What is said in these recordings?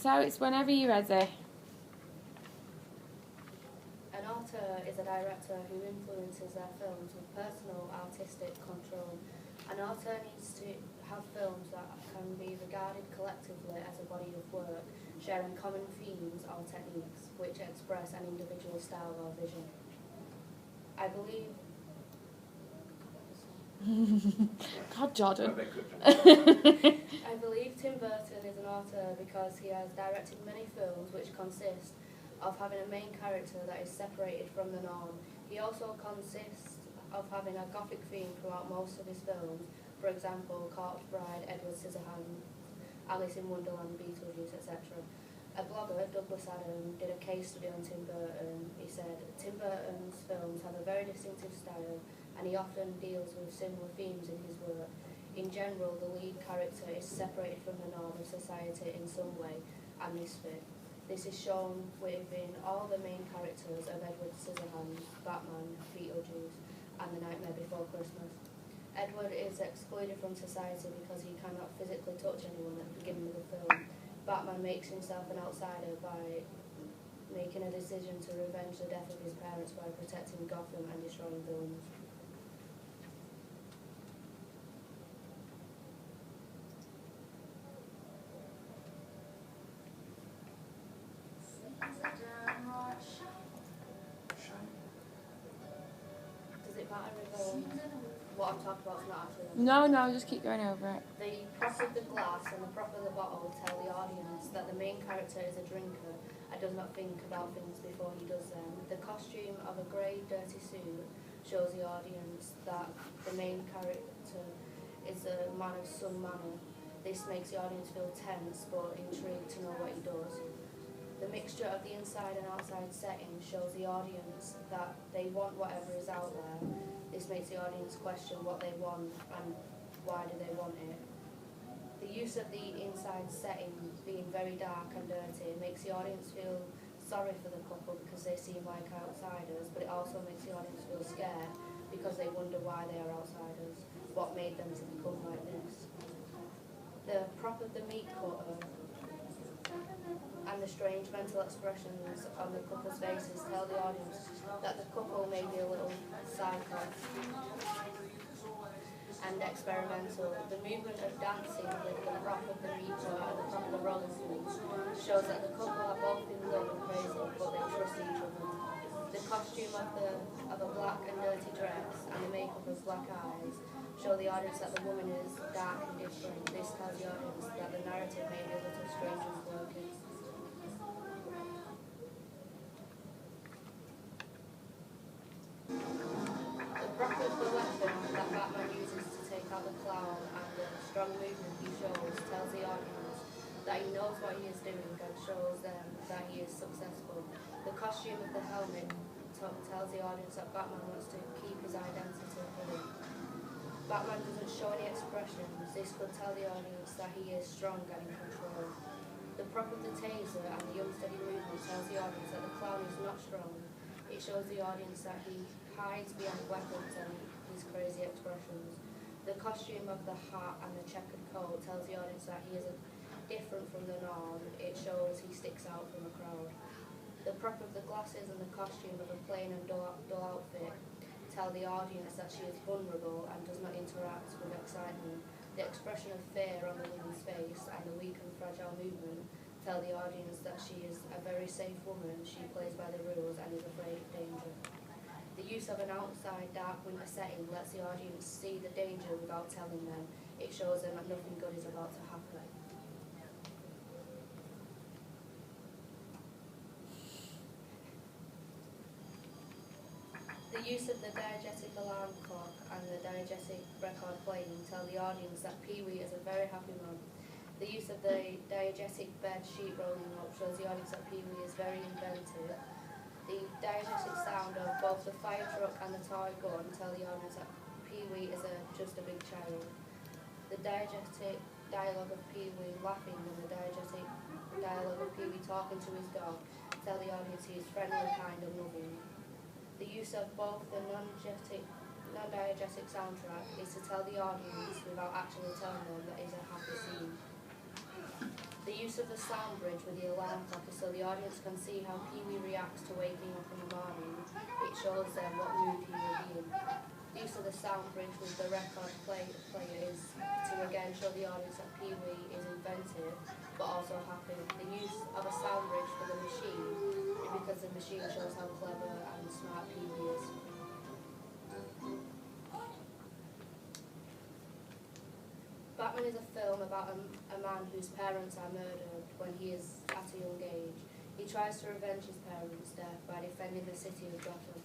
So it's whenever you're ready. An auteur is a director who influences their films with personal artistic control. An auteur needs to have films that can be regarded collectively as a body of work, sharing common themes or techniques which express an individual style or vision. I believe... God, Jordan. I believe Tim Burton is an auteur because he has directed many films which consist of having a main character that is separated from the norm. He also consists of having a gothic theme throughout most of his films, for example, Corpse Bride, Edward Scissorhands, Alice in Wonderland, Beetlejuice, etc. A blogger, Douglas Adam, did a case study on Tim Burton. He said, Tim Burton's films have a very distinctive style and he often deals with similar themes in his work. In general, the lead character is separated from the norm of society in some way, a misfit. This is shown within all the main characters of Edward Scissorhands, Batman, Beetlejuice, and The Nightmare Before Christmas. Edward is excluded from society because he cannot physically touch anyone at the beginning of the film. Batman makes himself an outsider by making a decision to revenge the death of his parents by protecting Gotham and destroying villains. Does it matter if what I've talked about is not actually... No, just keep going over it. The prop of the glass and the prop of the bottle tell the audience that the main character is a drinker and does not think about things before he does them. The costume of a grey, dirty suit shows the audience that the main character is a man of some manner. This makes the audience feel tense but intrigued to know what he does. The mixture of the inside and outside setting shows the audience that they want whatever is out there. This makes the audience question what they want and why do they want it. The use of the inside setting being very dark and dirty makes the audience feel sorry for the couple because they seem like outsiders, but it also makes the audience feel scared because they wonder why they are outsiders, what made them to become like this. The prop of the meat cutter and the strange mental expressions on the couple's faces tell the audience that the couple may be a little psycho and experimental. The movement of dancing with the prop of the meat cutter and the prop of the rolling pin shows that the couple are both in love and crazy, but they trust each other. The costume of a black and dirty dress and the makeup of black eyes show the audience that the woman is dark and different. This tells the audience that the narrative may be a little strange and quirky. The prop of the weapon that Batman uses to take out the clown and the strong movement he shows tells the audience that he knows what he is doing and shows them that he is successful. The costume of the helmet tells the audience that Batman wants to keep his identity hidden. Batman doesn't show any expressions. This could tell the audience that he is strong and in control. The prop of the taser and the unsteady movement tells the audience that the clown is not strong. It shows the audience that he hides behind weapons and his crazy expressions. The costume of the hat and the checkered coat tells the audience that he is different from the norm. It shows he sticks out from the crowd. The prop of the glasses and the costume of a plain and dull outfit tell the audience that she is vulnerable and does not interact with excitement. The expression of fear on the woman's face and the weak and fragile movement tell the audience that she is a very safe woman, she plays by the rules and is afraid of danger. The use of an outside dark winter setting lets the audience see the danger without telling them. It shows them that nothing good is about to happen. The use of the diegetic alarm clock and the diegetic record playing tell the audience that Pee-wee is a very happy man. The use of the diegetic bed sheet rolling up shows the audience that Pee-wee is very inventive. The diegetic sound of both the fire truck and the toy gun tell the audience that Pee-wee is just a big child. The diegetic dialogue of Pee-wee laughing and the diegetic dialogue of Pee-wee talking to his dog tell the audience he is friendly, kind and loving. The use of both the non-diegetic soundtrack is to tell the audience without actually telling them that it's a happy scene. The The use of the sound bridge with the alarm clock is so the audience can see how Pee-wee reacts to waking up in the morning. It shows them what mood he will be in. The use of the sound bridge with the record player is to again show the audience that Pee-wee is inventive but also happy. The use of a sound bridge for the machine is because the machine shows how clever and smart Pee-wee is. Batman is a film about a man whose parents are murdered when he is at a young age. He tries to revenge his parents' death by defending the city of Gotham.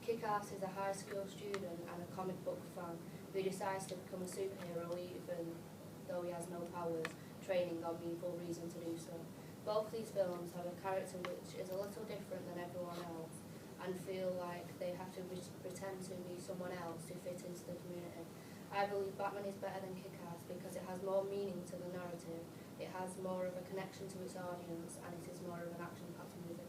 Kick-Ass is a high school student and a comic book fan who decides to become a superhero even though he has no powers, training or meaningful reason to do so. Both these films have a character which is a little different than everyone else and feel like they have to pretend to be someone else to fit into the community. I believe Batman is better than Kick-Ass because it has more meaning to the narrative, it has more of a connection to its audience, and it is more of an action-packed movie.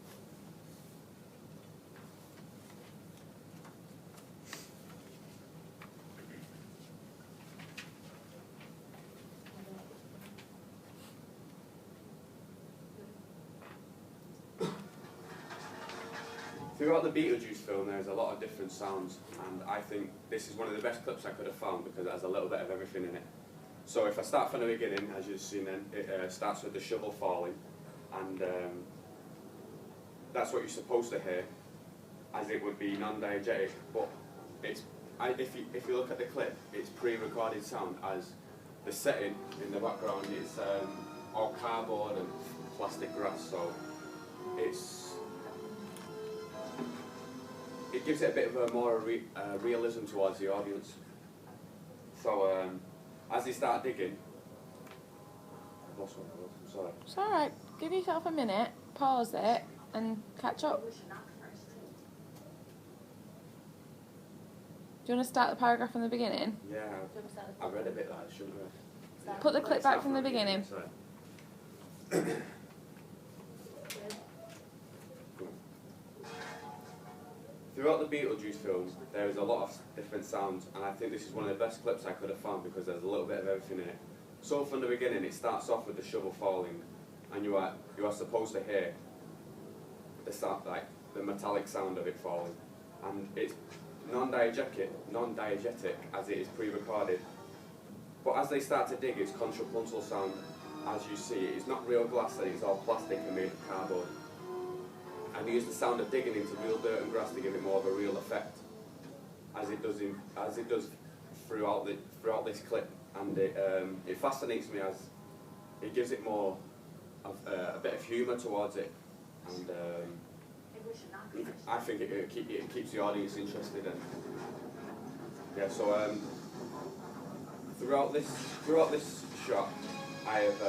Throughout the Beetlejuice film there's a lot of different sounds, and I think this is one of the best clips I could have found because it has a little bit of everything in it. So if I start from the beginning, as you've seen then, it starts with the shovel falling, and that's what you're supposed to hear, as it would be non-diegetic, but it's, if you look at the clip, it's pre-recorded sound, as the setting in the background is all cardboard and plastic grass, so it gives it a bit of a more realism towards the audience. So as they start digging, I've lost what I was, I'm sorry. It's alright. Give yourself a minute, pause it, and catch up. Do you want to start the paragraph from the beginning? Yeah, I read a bit that I shouldn't have. Put the clip back from the beginning. Sorry. Throughout the Beetlejuice film, there is a lot of different sounds, and I think this is one of the best clips I could have found because there's a little bit of everything in it. So from the beginning, it starts off with the shovel falling, and you are supposed to hear the sound, like the metallic sound of it falling, and it's non-diegetic as it is pre-recorded. But as they start to dig, it's contrapuntal sound, as you see. It's not real glass, and it's all plastic and made of cardboard. And they use the sound of digging into real dirt and grass to give it more of a real effect, as it does throughout this clip. And it fascinates me as it gives it more of a bit of humour towards it, and I think it keeps the audience interested. And yeah, so throughout this shot, I have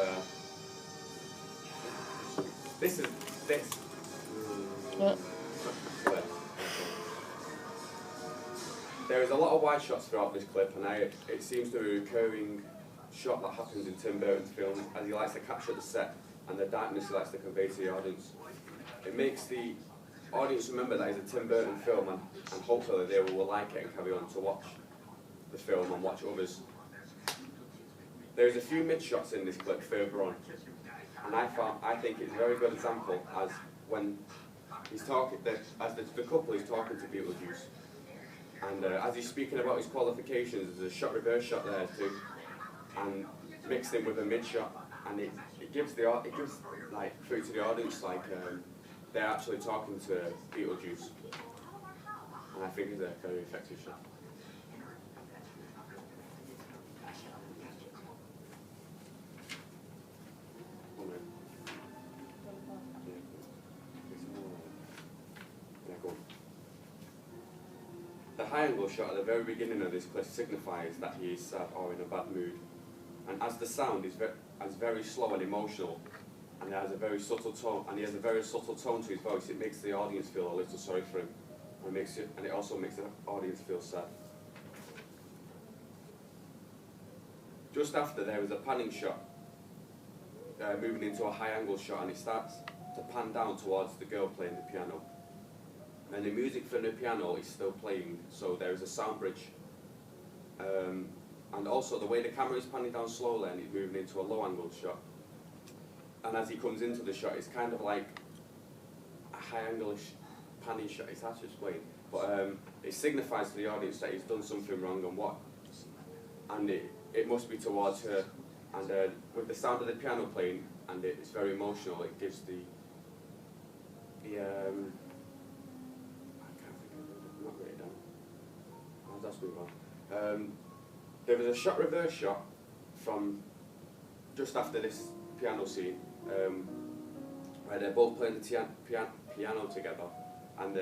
this. What? There is a lot of wide shots throughout this clip, and it seems to be a recurring shot that happens in Tim Burton's films, as he likes to capture the set and the darkness he likes to convey to the audience. It makes the audience remember that it's a Tim Burton film, and hopefully they will like it and carry on to watch the film and watch others. There's a few mid-shots in this clip further on, and I think it's a very good example as when he's talking, as the couple is talking to Beetlejuice, and as he's speaking about his qualifications, there's a reverse shot there too, and mixed in with a mid shot, and it gives like through to the audience like they're actually talking to Beetlejuice, and I think it's a very effective shot. The high angle shot at the very beginning of this clip signifies that he is sad or in a bad mood, and as the sound is very slow and emotional, and it has a very subtle tone, and he has a very subtle tone to his voice, it makes the audience feel a little sorry for him, and it also makes the audience feel sad. Just after, there is a panning shot, moving into a high angle shot, and it starts to pan down towards the girl playing the piano. And the music from the piano is still playing, so there is a sound bridge. And also the way the camera is panning down slowly and it's moving into a low angle shot, and as he comes into the shot, it's kind of like a high angle-ish panning shot. It's hard to explain, but it signifies to the audience that he's done something wrong and it must be towards her. And with the sound of the piano playing, and it's very emotional, it gives the I can't think of it, I'm not written it down. Let's move on. There was a shot reverse shot from just after this piano scene, where they're both playing the piano together, and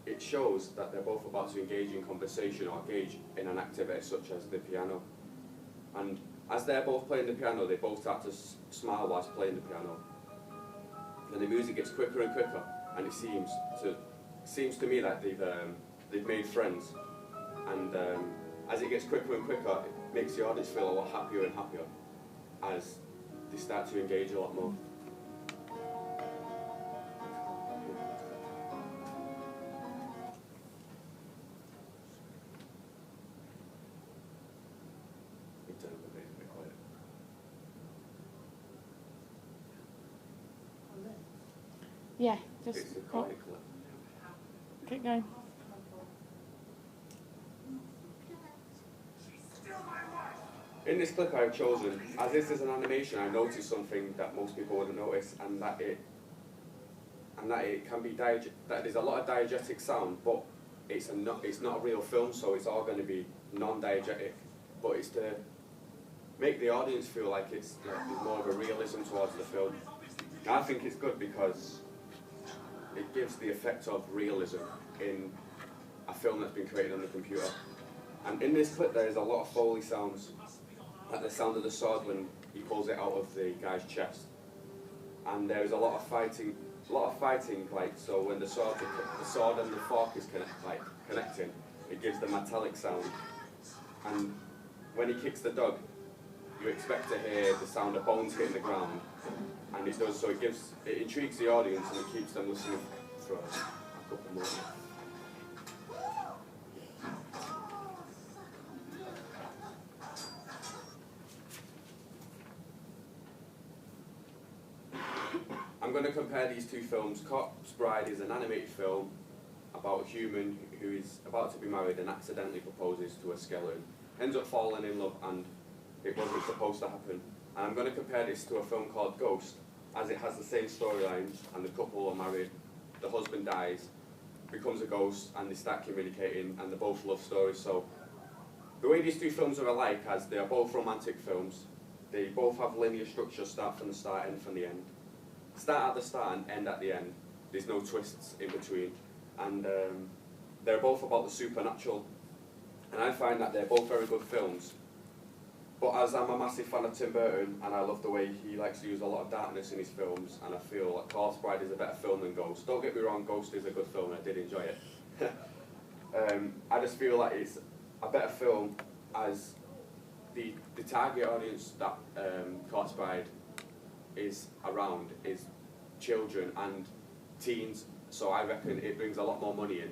it shows that they're both about to engage in conversation or engage in an activity such as the piano. And as they're both playing the piano, they both start to smile whilst playing the piano. And the music gets quicker and quicker, and it seems to me that they've made friends. And as it gets quicker and quicker, it makes the audience feel a lot happier and happier as they start to engage a lot more. Yeah, just It's a quiet clip. keep going. In this clip I've chosen, as this is an animation, I noticed something that most people wouldn't notice, and that it can be that there's a lot of diegetic sound, but it's not a real film, so it's all going to be non-diegetic, but it's to make the audience feel like there's more of a realism towards the film. And I think it's good because it gives the effect of realism in a film that's been created on the computer. And in this clip there is a lot of Foley sounds, like the sound of the sword when he pulls it out of the guy's chest. And there is a lot of fighting, like, so when the sword and the fork is connecting, it gives the metallic sound. And when he kicks the dog, you expect to hear the sound of bones hitting the ground, and it does, so it intrigues the audience and it keeps them listening for a couple more. I'm going to compare these two films. Corpse Bride is an animated film about a human who is about to be married and accidentally proposes to a skeleton, ends up falling in love, and it wasn't supposed to happen. And I'm going to compare this to a film called Ghost, as it has the same storyline, and the couple are married, the husband dies, becomes a ghost, and they start communicating, and they're both love stories. So the way these two films are alike, as they are both romantic films, they both have linear structure, start from the start, end from the end. Start at the start and end at the end. There's no twists in between. And they're both about the supernatural. And I find that they're both very good films. But as I'm a massive fan of Tim Burton, and I love the way he likes to use a lot of darkness in his films, and I feel like Corpse Bride is a better film than Ghost. Don't get me wrong, Ghost is a good film, and I did enjoy it. I just feel like it's a better film as the target audience that Corpse Bride is around is children and teens, so I reckon it brings a lot more money in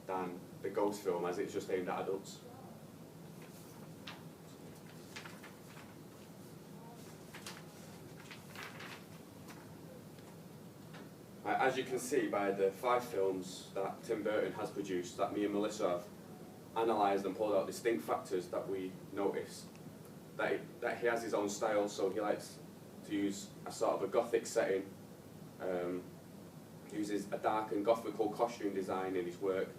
than the Ghost film, as it's just aimed at adults. As you can see by the 5 films that Tim Burton has produced, that me and Melissa have analysed and pulled out distinct factors that we notice. That he has his own style, so he likes to use a sort of a gothic setting, uses a dark and gothical costume design in his work,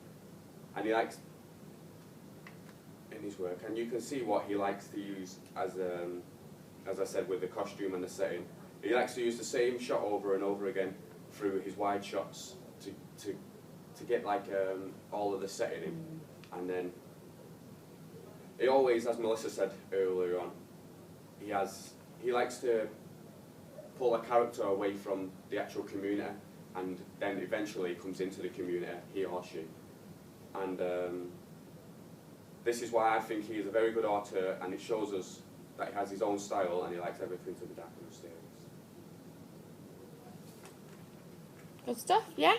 and he likes, and you can see what he likes to use as I said, with the costume and the setting. He likes to use the same shot over and over again through his wide shots to get like all of the setting in, and then he always, as Melissa said earlier on, he likes to pull a character away from the actual community, and then eventually comes into the community, he or she. And this is why I think he is a very good author, and it shows us that he has his own style and he likes everything to be dark and mysterious. Good stuff, yeah?